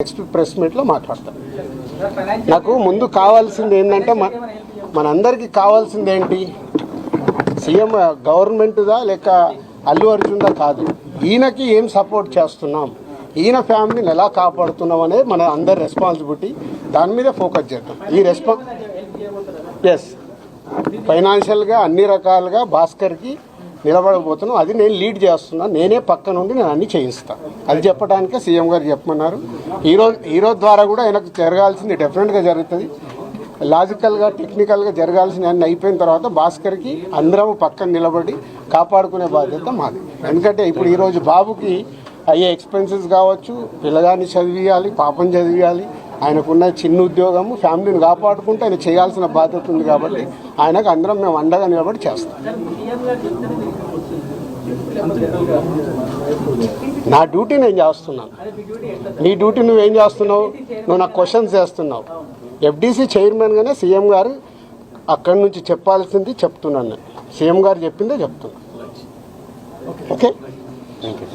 Next press మీట్లో మాట్లాడతాను. నాకు ముందు కావాల్సింది ఏంటంటే మనందరికీ కావాల్సింది ఏంటి, సీఎం గవర్నమెంట్దా లేక అల్లు అర్జున్దా కాదు, ఈయనకి ఏం సపోర్ట్ చేస్తున్నాం, ఈయన ఫ్యామిలీని ఎలా కాపాడుతున్నాం అనేది మన అందరి రెస్పాన్సిబిలిటీ. దాని మీద ఫోకస్ చేద్దాం. ఈ ఫైనాన్షియల్గా అన్ని రకాలుగా భాస్కర్కి నిలబడబోతున్నాం. అది నేను లీడ్ చేస్తున్నాను. నేనే పక్క నుండి నేను అన్నీ చేయిస్తాను. అది చెప్పడానికే సీఎం గారు చెప్పమన్నారు. ఈరోజు ద్వారా కూడా ఆయనకు జరగాల్సింది డెఫినెట్గా జరుగుతుంది. లాజికల్గా టెక్నికల్గా జరగాల్సింది అన్నీ అయిపోయిన తర్వాత భాస్కర్కి అందరం పక్కన నిలబడి కాపాడుకునే బాధ్యత మాది. ఎందుకంటే ఇప్పుడు ఈరోజు బాబుకి అయ్యే ఎక్స్పెన్సెస్ కావచ్చు, పిల్లగాన్ని చదివియాలి, పాపం చదివియాలి, ఆయనకున్న చిన్న ఉద్యోగము, ఫ్యామిలీని కాపాడుకుంటూ ఆయన చేయాల్సిన బాధ్యత ఉంది. కాబట్టి ఆయనకు అందరం మేము అండగా నిలబడి చేస్తాం. నా డ్యూటీ నేను చేస్తున్నాను. నీ డ్యూటీ నువ్వేం చేస్తున్నావు? నువ్వు నాకు క్వశ్చన్స్ చేస్తున్నావు. ఎఫ్డీసీ చైర్మన్గానే సీఎం గారు అక్కడి నుంచి చెప్పాల్సింది చెప్తున్నాను. సీఎం గారు చెప్పిందే చెప్తున్నాను. Okay, thank you.